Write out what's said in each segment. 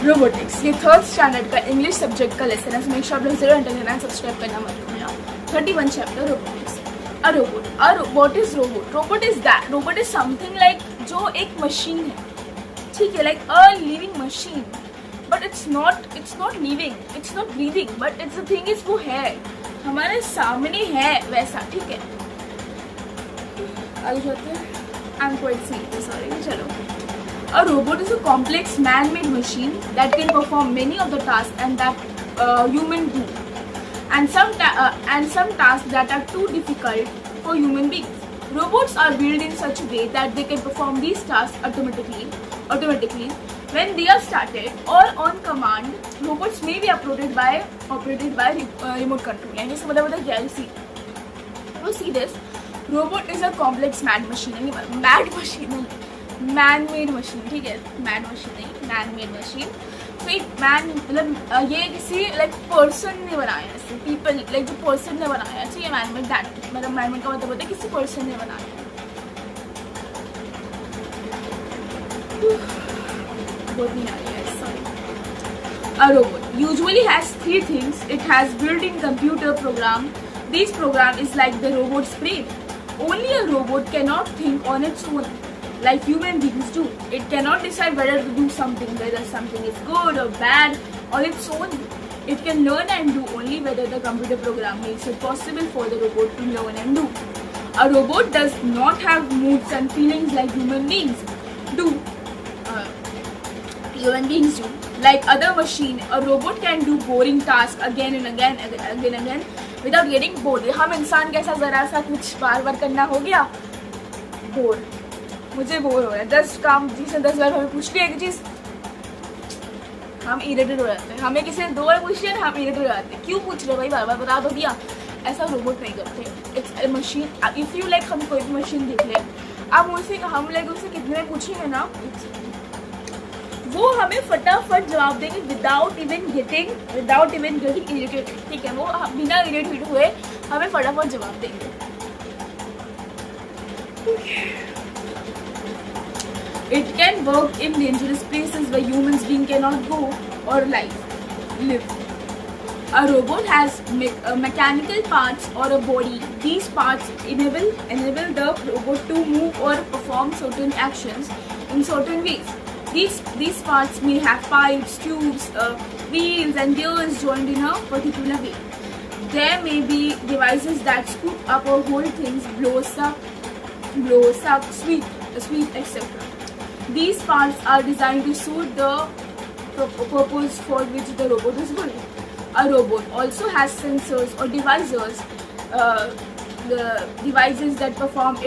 Robotics, ये third standard का English subject का लेसन है, मेक श्योर आप लोग जरूर एंटर करना, सब्सक्राइब करना मत भूलना। 31 chapter robotics. A robot, what is robot? Robot is that, robot is something like जो एक मशीन है, ठीक है, like a living machine, but it's not living, it's not breathing, but it's the thing is वो है, हमारे सामने है वैसा, ठीक है। आगे जाते हैं, I am quite see sorry, चलो। A robot is a complex man-made machine that can perform many of the tasks and that human do, and some tasks that are too difficult for human beings. Robots are built in such a way that they can perform these tasks automatically when they are started or on command. Robots may be operated by remote control. And this मतलब क्या है? See this. Robot is a complex mad machine. Man made machine, ठीक है, mad machine नहीं, man made machine. तो एक man मतलब ये किसी लाइक पर्सन ने बनाया है, ऐसे पीपल लाइक जो पर्सन ने बनाया, ठीक है, मैन मेड, दैट मतलब मैन मेड का मतलब होता है किसी पर्सन ने बनाया है। बहुत नहीं आ रही है, sorry. A robot usually has three things. It has built-in computer program. This program is like the robot's brain. Only a robot cannot think on its own like human beings do. It cannot decide whether to do something, whether something is good or bad on its own. It can learn and do only whether the computer program makes it possible for the robot to learn and do. A robot does not have moods and feelings like human beings do. Like other machine, a robot can do boring tasks again and again without getting bored. हम इंसान कैसा जरा सा कुछ बार बार करना हो गया bore, मुझे बोर हो रहा है, 10 काम जिसे 10 बार हमें पूछ लिया एक चीज, हम इरिटेट हो जाते हैं। हमें किसी ने 2 बार पूछ लिया, हम इरिटेट हो जाते हैं, क्यों पूछ रहे भाई, बार बार बता दो दिया। ऐसा रोबोट नहीं करते, it's a machine. If you like, हम कोई भी मशीन देख ले, आप मुझसे हम लाइक उससे कितने पूछेंगे ना, वो हमें फटाफट जवाब देंगे विदाउट इवन गेटिंग इरिटेटेड, ठीक है, वो बिना इरिटेट हुए हमें फटाफट जवाब देंगे। It can work in dangerous places where humans being cannot go or live. A robot has mechanical parts or a body. These parts enable the robot to move or perform certain actions in certain ways. These parts may have pipes, tubes, wheels and gears joined in a particular way. There may be devices that scoop up or hold things, blow, suck, sweep, etc. These parts are designed to suit the purpose for which the robot is built. A robot also has sensors or devices that perform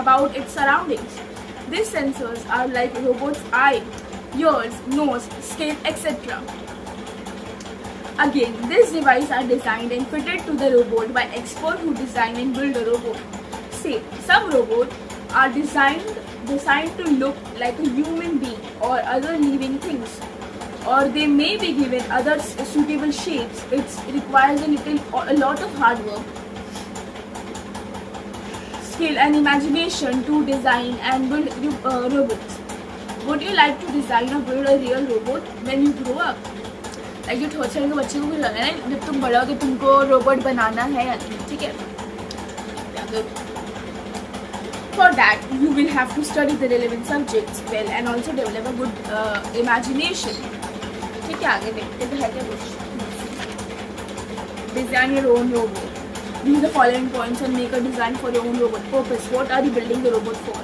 about its surroundings. These sensors are like robot's eye, ears, nose, scale, etc. Again, these devices are designed and fitted to the robot by experts who design and build a robot. Say, some robots are designed to look like a human being or other living things, or they may be given other suitable shapes. It requires a lot of hard work, skill and imagination to design and build robots. Would you like to design or build a real robot when you grow up? Like जो third standard के बच्चे को भी है ना, जब तुम बड़ा हो तो तुमको रोबोट बनाना है या नहीं, ठीक है। For that, you will have to study the relevant subjects well and also develop a good imagination. ठीक है, आगे देखते हैं क्या कुछ। Design your own robot. Use the following points and make a design for your own robot. Purpose: what are you building the robot for?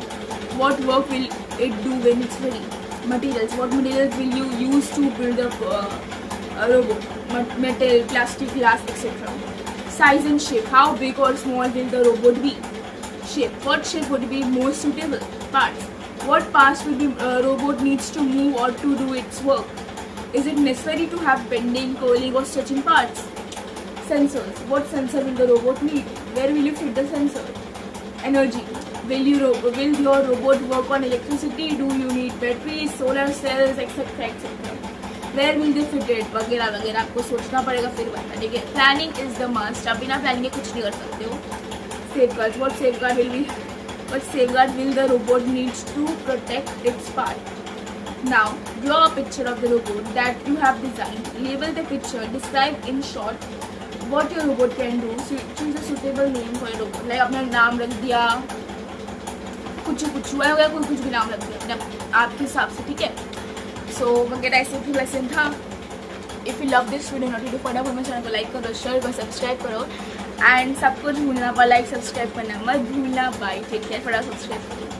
What work will it do when it's ready? Materials: what materials will you use to build a robot? Metal, plastic, glass, etc. Size and shape: how big or small will the robot be? Shape: what shape would be most suitable? Parts: what parts will the robot needs to move or to do its work? Is it necessary to have bending, curling or stretching parts? Sensors: what sensor will the robot need? Where will you fit the sensor? Energy: will your robot work on electricity? Do you need batteries, solar cells, etc. Where will they fit it? वगैरह वगैरह आपको सोचना पड़ेगा फिर बताने के। Planning is the must. आप बिना प्लानिंग के कुछ नहीं कर सकते हो। Safeguards: what safeguard will the robot needs to protect its part? Now, draw a picture of the robot that you have designed. Label the picture. Describe in short what your robot can do. Choose a suitable name for your robot. Like अपना नाम रख दिया, कुछ हुआ होगा, कोई कुछ भी नाम रख दिया अपने आपके हिसाब से, ठीक है. सो वगैरह ऐसे भी लेसन था. If you love this video, not to फटाफट मेरे चैनल को लाइक करो, शेयर करो, सब्सक्राइब करो एंड सब कुछ भूलना पर लाइक सब्सक्राइब करना मत भूलना. बाय, टेक केयर, फटाफट सब्सक्राइब करो.